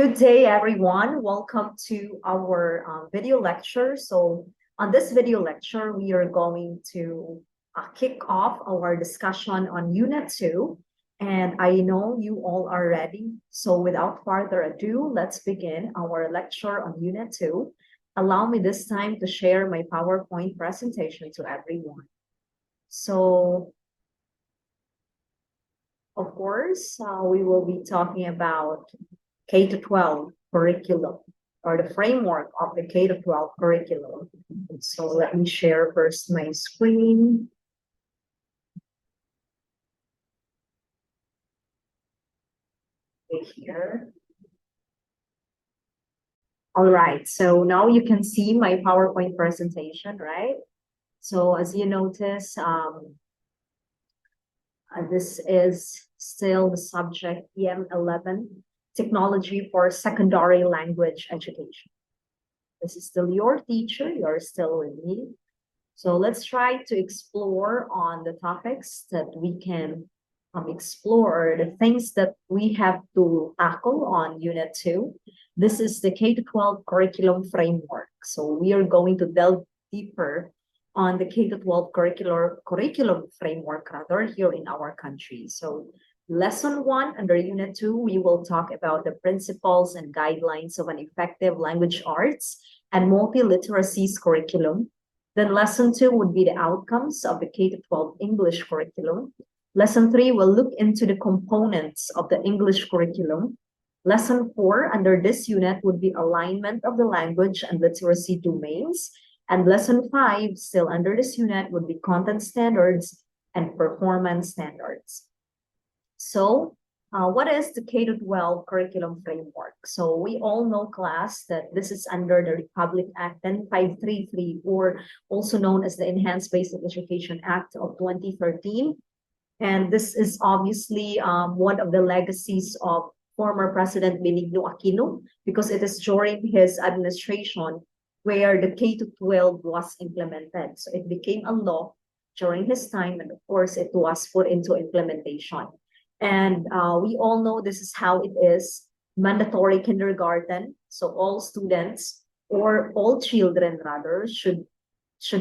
Good day, everyone. Welcome to our video lecture. So on this video lecture, we are going to kick off our discussion on Unit 2. And I know you all are ready. So without further ado, let's begin our lecture on Unit 2. Allow me this time to share my PowerPoint presentation to everyone. So, of course, we will be talking about K-12 curriculum or the framework of the K-12 curriculum. So let me share first my screen. Here. All right, so now you can see my PowerPoint presentation, right? So as you notice, this is still the subject EM11, Technology for Secondary Language Education. This is still your teacher, you're still with me. So let's try to explore on the topics that we can explore, the things that we have to tackle on Unit 2. This is the K-12 curriculum framework. So we are going to delve deeper on the K-12 curriculum framework rather here in our country. So Lesson 1 under Unit 2, we will talk about the principles and guidelines of an effective language arts and multiliteracies curriculum. Then Lesson 2 would be the outcomes of the K-12 English curriculum. Lesson 3 will look into the components of the English curriculum. Lesson 4 under this unit would be alignment of the language and literacy domains. And Lesson 5, still under this unit, would be content standards and performance standards. So what is the K-12 curriculum framework? So we all know, class, that this is under the Republic Act 10533, or also known as the Enhanced Basic Education Act of 2013. And this is obviously one of the legacies of former President Benigno Aquino, because it is during his administration where the K-12 was implemented. So it became a law during his time, and of course it was put into implementation. And we all know this is how it is. Mandatory kindergarten. So all students or all children rather should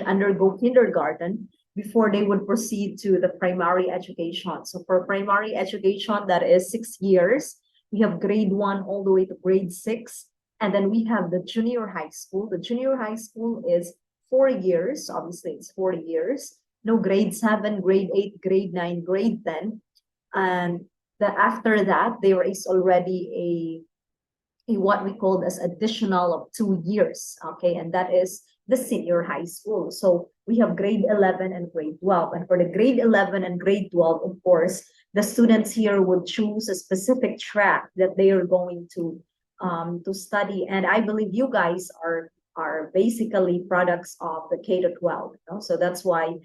undergo kindergarten before they would proceed to the primary education. So for primary education, that is 6 years. We have grade 1 all the way to grade 6. And then we have the junior high school. The junior high school is 4 years. Obviously, it's 4 years. No, grade 7, grade 8, grade 9, grade 10. And after that, there is already a what we call as additional of 2 years, okay, and that is the senior high school. So we have grade 11 and grade 12, and for the grade 11 and grade 12, of course, the students here would choose a specific track that they are going to study, and I believe you guys are basically products of the K-12. So that's why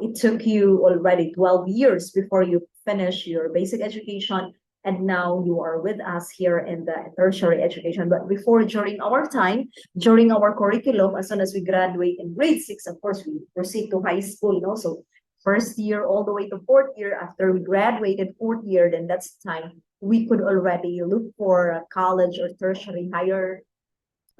it took you already 12 years before you finish your basic education, and now you are with us here in the tertiary education. But before, during our time, during our curriculum, as soon as we graduate in grade 6, of course, we proceed to high school, So first year all the way to 4th year. After we graduated 4th year, then that's the time we could already look for a college or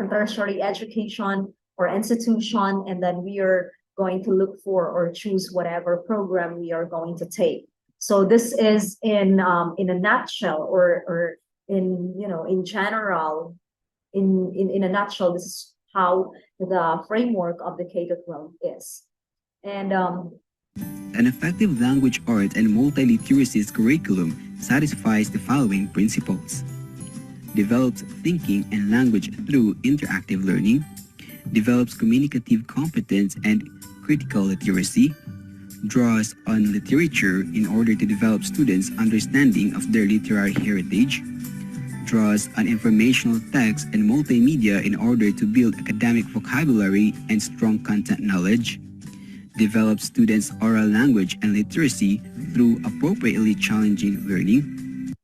tertiary education or institution, and then we are going to look for or choose whatever program we are going to take. So this is in a nutshell, or in general, in a nutshell, this is how the framework of the K-12 is. And an effective language arts and multiliteracies curriculum satisfies the following principles: develops thinking and language through interactive learning, develops communicative competence and critical literacy, draws on literature in order to develop students' understanding of their literary heritage, draws on informational text and multimedia in order to build academic vocabulary and strong content knowledge, develops students' oral language and literacy through appropriately challenging learning.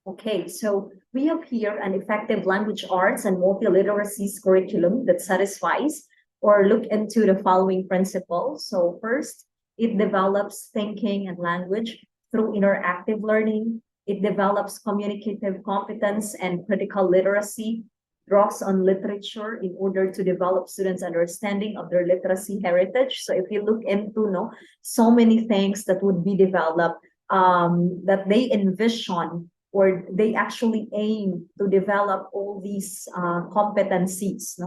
Okay, so we have here an effective language arts and multiliteracies curriculum that satisfies or look into the following principles. So first, it develops thinking and language through interactive learning. It develops communicative competence and critical literacy, draws on literature in order to develop students' understanding of their literacy heritage. So if you look into so many things that would be developed, that they envision or they actually aim to develop all these competencies,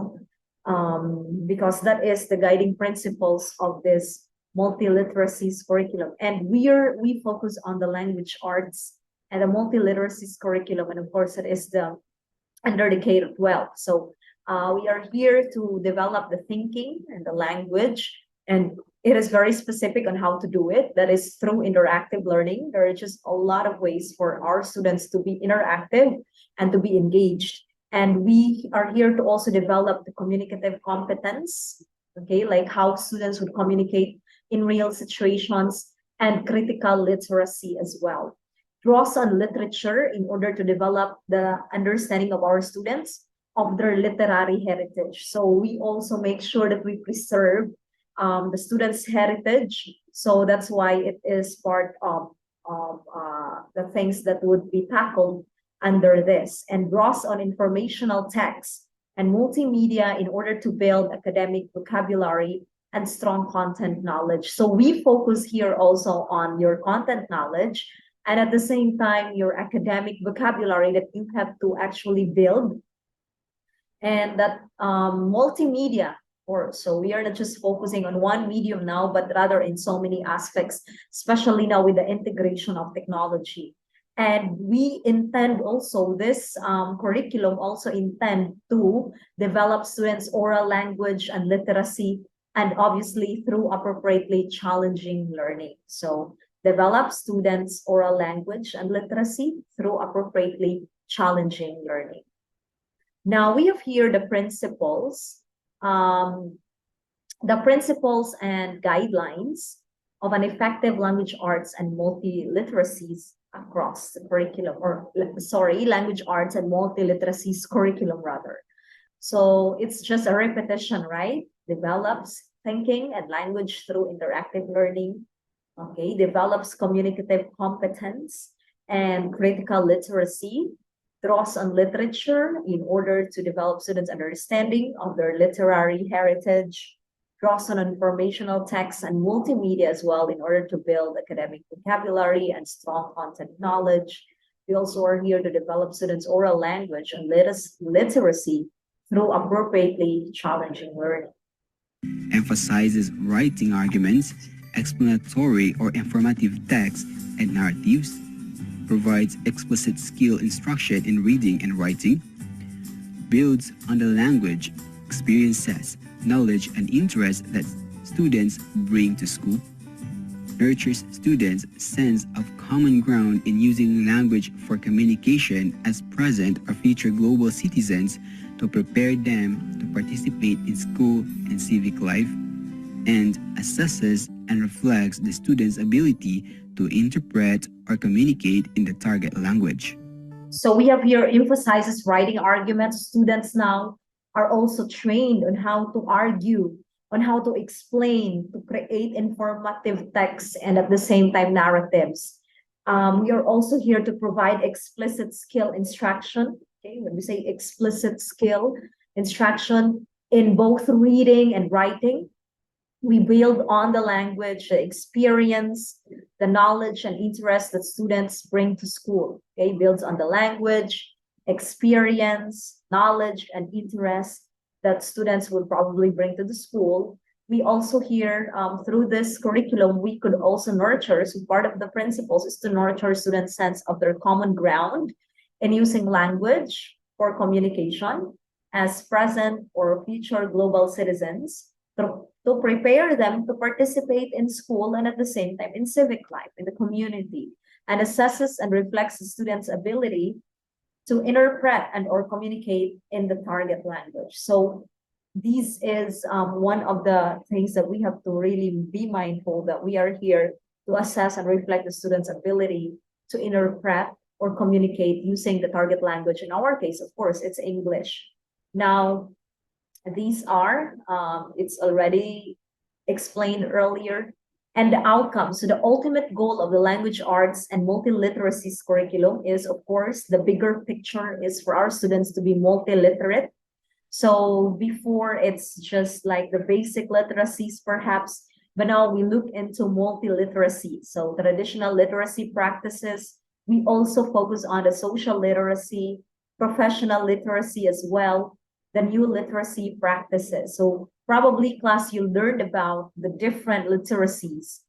because that is the guiding principles of this multiliteracies curriculum. And we focus on the language arts and the multiliteracies curriculum, and of course it is the under the K-12. So we are here to develop the thinking and the language, and it is very specific on how to do it. That is through interactive learning. There are just a lot of ways for our students to be interactive and to be engaged. And we are here to also develop the communicative competence, okay, like how students would communicate in real situations, and critical literacy as well. Draws on literature in order to develop the understanding of our students of their literary heritage. So we also make sure that we preserve the students' heritage. So that's why it is part of the things that would be tackled under this, and draws on informational text and multimedia in order to build academic vocabulary and strong content knowledge. So we focus here also on your content knowledge, and at the same time, your academic vocabulary that you have to actually build, and that multimedia. So we are not just focusing on one medium now, but rather in so many aspects, especially now with the integration of technology. And we intend also, this curriculum also intend to develop students' oral language and literacy, and obviously through appropriately challenging learning. So develop students' oral language and literacy through appropriately challenging learning. Now we have here the principles and guidelines of an effective language arts and multiliteracies across the curriculum, language arts and multiliteracies curriculum rather. So it's just a repetition, right? Develops thinking and language through interactive learning. Okay, develops communicative competence and critical literacy, draws on literature in order to develop students' understanding of their literary heritage, draws on informational text and multimedia as well in order to build academic vocabulary and strong content knowledge. We also are here to develop students' oral language and literacy through appropriately challenging learning. Emphasizes writing arguments, explanatory or informative text, and narratives, provides explicit skill instruction in reading and writing, builds on the language, experiences, knowledge, and interest that students bring to school, nurtures students' sense of common ground in using language for communication as present or future global citizens to prepare them to participate in school and civic life, and assesses and reflects the student's ability to interpret or communicate in the target language. So we have here emphasizes writing arguments. Students now are also trained on how to argue, on how to explain, to create informative texts, and at the same time narratives. We are also here to provide explicit skill instruction. Okay, when we say explicit skill instruction in both reading and writing, we build on the language, the experience, the knowledge and interest that students bring to school. Okay, builds on the language, experience, knowledge, and interest that students will probably bring to the school. We also here, through this curriculum, we could also nurture, so part of the principles is to nurture students' sense of their common ground in using language for communication as present or future global citizens, to prepare them to participate in school and at the same time in civic life, in the community, and assesses and reflects the students' ability to interpret and or communicate in the target language. So this is one of the things that we have to really be mindful, that we are here to assess and reflect the students' ability to interpret or communicate using the target language. In our case, of course, it's English. Now, these are, it's already explained earlier, And the outcome, so the ultimate goal of the language arts and multiliteracies curriculum is, of course, the bigger picture is for our students to be multiliterate. So before it's just like the basic literacies perhaps, but now we look into multiliteracy. So traditional literacy practices, we also focus on the social literacy, professional literacy as well, the new literacy practices. So probably class, you learned about the different literacies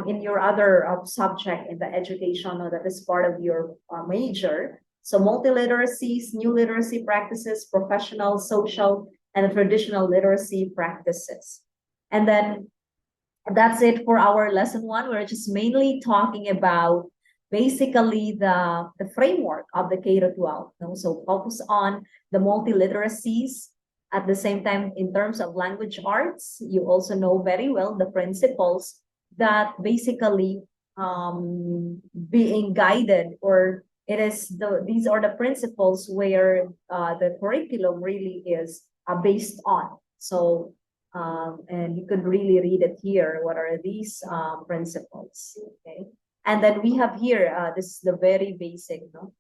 in your other subject in the education or that is part of your major. So multiliteracies, new literacy practices, professional, social, and traditional literacy practices. And then that's it for our lesson one. We're just mainly talking about basically the framework of the K-12. So focus on the multiliteracies. At the same time, in terms of language arts, you also know very well the principles that basically being guided, or it is these are the principles where the curriculum really is based on. So and you could really read it here. What are these principles? Okay, and then we have here this is the very basic, no?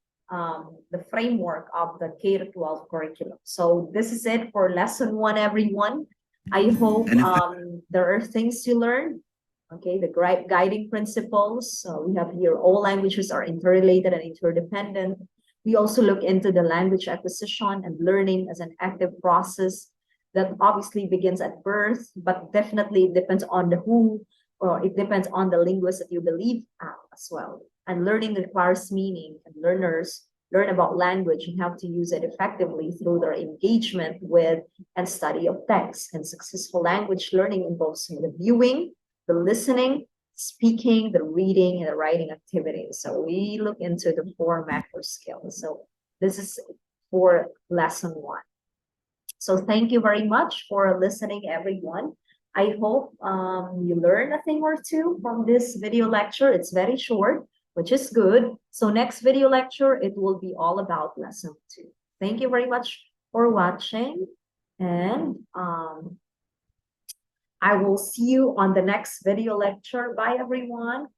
The framework of the K-12 curriculum. So this is it for lesson one, everyone. I hope there are things you learned. Okay, the guiding principles. We have here all languages are interrelated and interdependent. We also look into the language acquisition and learning as an active process that obviously begins at birth, but definitely it depends on the who, or it depends on the linguist that you believe as well. And learning requires meaning, and learners learn about language and how to use it effectively through their engagement with and study of text. And successful language learning involves the viewing, the listening, speaking, the reading, and the writing activities. So we look into the 4 macro skills. So this is for lesson one. So thank you very much for listening, everyone. I hope you learned a thing or two from this video lecture. It's very short, which is good. So next video lecture, it will be all about lesson 2. Thank you very much for watching. And I will see you on the next video lecture. Bye, everyone.